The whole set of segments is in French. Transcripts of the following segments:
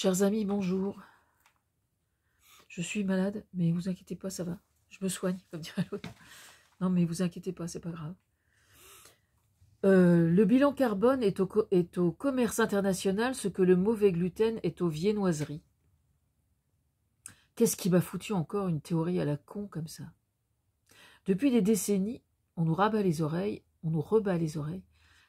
Chers amis, bonjour. Je suis malade, mais vous inquiétez pas, ça va. Je me soigne, comme dirait l'autre. Non, mais vous inquiétez pas, c'est pas grave. Le bilan carbone est au commerce international ce que le mauvais gluten est aux viennoiseries. Qu'est-ce qui m'a foutu encore une théorie à la con comme ça? Depuis des décennies, on nous rebat les oreilles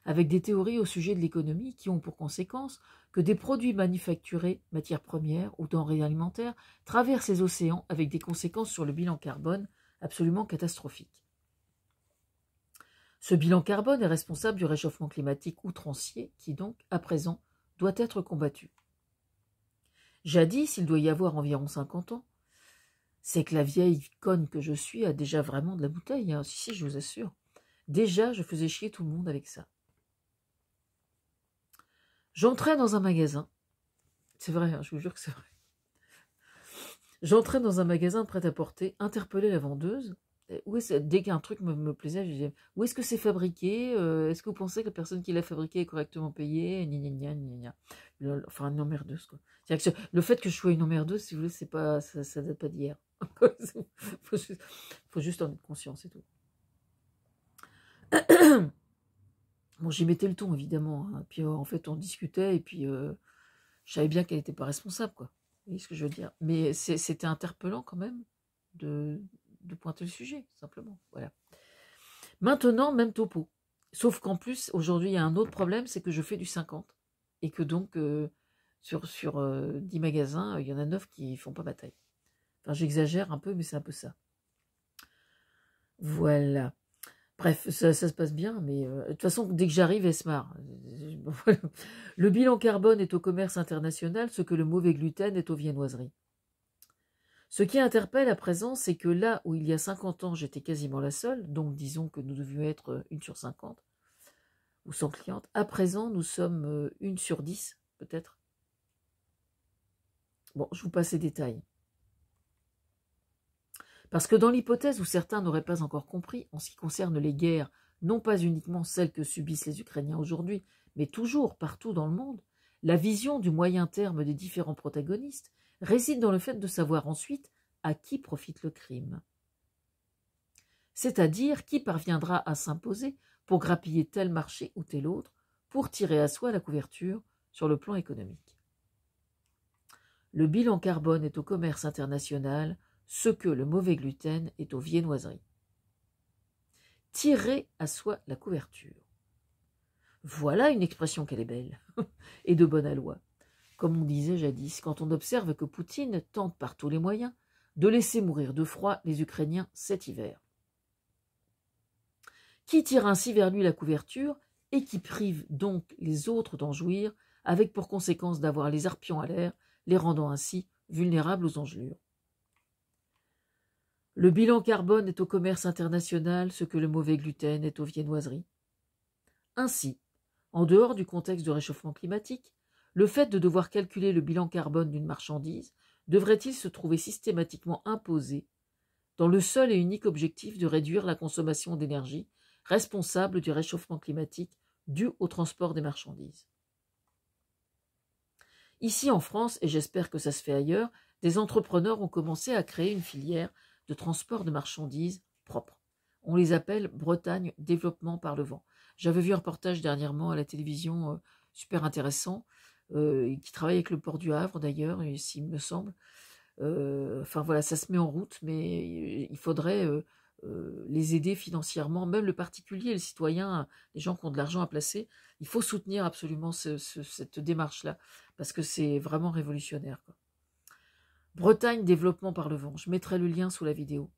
avec des théories au sujet de l'économie qui ont pour conséquence que des produits manufacturés, matières premières ou denrées alimentaires, traversent les océans avec des conséquences sur le bilan carbone absolument catastrophiques. Ce bilan carbone est responsable du réchauffement climatique outrancier qui donc, à présent, doit être combattu. Jadis, il doit y avoir environ 50 ans, c'est que la vieille conne que je suis a déjà vraiment de la bouteille, hein. Si, je vous assure. Déjà, je faisais chier tout le monde avec ça. J'entrais dans un magasin, c'est vrai, hein, je vous jure que c'est vrai. J'entrais dans un magasin prêt-à-porter, interpellais la vendeuse. Dès qu'un truc me plaisait, je disais où est-ce que c'est fabriqué? Est-ce que vous pensez que la personne qui l'a fabriqué est correctement payée? Gna, gna, gna, gna. Enfin, une emmerdeuse, quoi. C'est-à-dire que le fait que je sois une emmerdeuse, si vous voulez, c'est pas, ça date pas d'hier. faut juste en être conscient, c'est tout. Bon, j'y mettais le ton, évidemment. Hein. Puis en fait, on discutait et puis je savais bien qu'elle n'était pas responsable, quoi. Vous voyez ce que je veux dire? Mais c'était interpellant quand même de pointer le sujet, simplement. Voilà. Maintenant, même topo. Sauf qu'en plus, aujourd'hui, il y a un autre problème, c'est que je fais du 50. Et que donc, sur 10 magasins, il y en a 9 qui font pas ma taille. Enfin, j'exagère un peu, mais c'est un peu ça. Voilà. Bref, ça se passe bien, mais de toute façon, dès que j'arrive, elle se marre. Le bilan carbone est au commerce international ce que le mauvais gluten est aux viennoiseries. Ce qui interpelle à présent, c'est que là où il y a 50 ans, j'étais quasiment la seule, donc disons que nous devions être 1 sur 50, ou 100 clientes, à présent, nous sommes 1 sur 10, peut-être. Bon, je vous passe les détails. Parce que dans l'hypothèse où certains n'auraient pas encore compris, en ce qui concerne les guerres, non pas uniquement celles que subissent les Ukrainiens aujourd'hui, mais toujours partout dans le monde, la vision du moyen terme des différents protagonistes réside dans le fait de savoir ensuite à qui profite le crime. C'est-à-dire qui parviendra à s'imposer pour grappiller tel marché ou tel autre, pour tirer à soi la couverture sur le plan économique. Le bilan carbone est au commerce international ce que le mauvais gluten est aux viennoiseries. Tirer à soi la couverture. Voilà une expression qu'elle est belle, et de bonne aloi. Comme on disait jadis, quand on observe que Poutine tente par tous les moyens de laisser mourir de froid les Ukrainiens cet hiver. Qui tire ainsi vers lui la couverture et qui prive donc les autres d'en jouir, avec pour conséquence d'avoir les arpions à l'air, les rendant ainsi vulnérables aux engelures. Le bilan carbone est au commerce international ce que le mauvais gluten est aux viennoiseries. Ainsi, en dehors du contexte de réchauffement climatique, le fait de devoir calculer le bilan carbone d'une marchandise devrait-il se trouver systématiquement imposé dans le seul et unique objectif de réduire la consommation d'énergie responsable du réchauffement climatique dû au transport des marchandises. Ici en France, et j'espère que ça se fait ailleurs, des entrepreneurs ont commencé à créer une filière de transport de marchandises propres. On les appelle Bretagne Développement par le Vent. J'avais vu un reportage dernièrement à la télévision super intéressant, qui travaille avec le port du Havre d'ailleurs, s'il me semble. Enfin voilà, ça se met en route, mais il faudrait les aider financièrement, même le particulier, le citoyen, les gens qui ont de l'argent à placer. Il faut soutenir absolument cette démarche-là, parce que c'est vraiment révolutionnaire, quoi. Bretagne Développement par le Vent, je mettrai le lien sous la vidéo.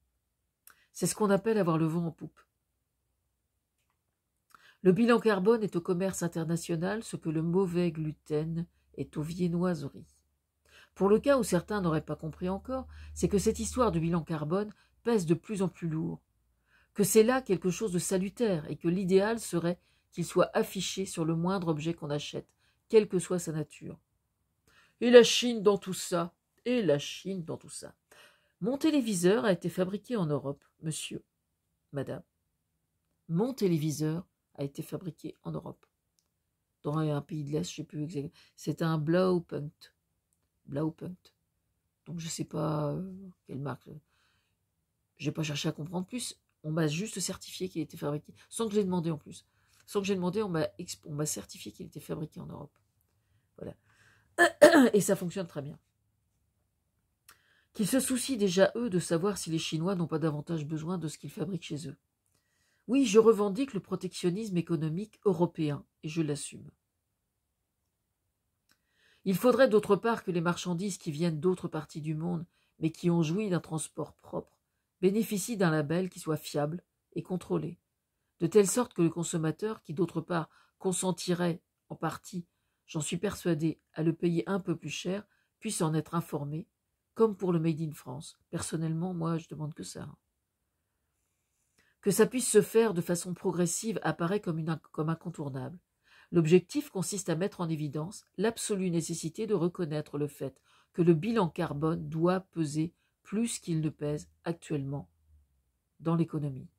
C'est ce qu'on appelle avoir le vent en poupe. Le bilan carbone est au commerce international ce que le mauvais gluten est aux viennoiseries. Pour le cas où certains n'auraient pas compris encore, c'est que cette histoire du bilan carbone pèse de plus en plus lourd, que c'est là quelque chose de salutaire et que l'idéal serait qu'il soit affiché sur le moindre objet qu'on achète, quelle que soit sa nature. Et la Chine dans tout ça, et la Chine dans tout ça. Mon téléviseur a été fabriqué en Europe, monsieur, madame. Mon téléviseur a été fabriqué en Europe. Dans un pays de l'Est, je ne sais plus exactement. C'est un Blaupunkt. Blaupunkt. Donc je ne sais pas quelle marque. Je n'ai pas cherché à comprendre plus. On m'a juste certifié qu'il était fabriqué, sans que je l'ai demandé en plus. Sans que j'ai demandé, on m'a certifié qu'il était fabriqué en Europe. Voilà. Et ça fonctionne très bien. Qu'ils se soucient déjà, eux, de savoir si les Chinois n'ont pas davantage besoin de ce qu'ils fabriquent chez eux. Oui, je revendique le protectionnisme économique européen, et je l'assume. Il faudrait d'autre part que les marchandises qui viennent d'autres parties du monde, mais qui ont joui d'un transport propre, bénéficient d'un label qui soit fiable et contrôlé, de telle sorte que le consommateur, qui d'autre part consentirait en partie, j'en suis persuadé, à le payer un peu plus cher, puisse en être informé, comme pour le Made in France. Personnellement, moi, je demande que ça. Que ça puisse se faire de façon progressive apparaît comme incontournable. L'objectif consiste à mettre en évidence l'absolue nécessité de reconnaître le fait que le bilan carbone doit peser plus qu'il ne pèse actuellement dans l'économie.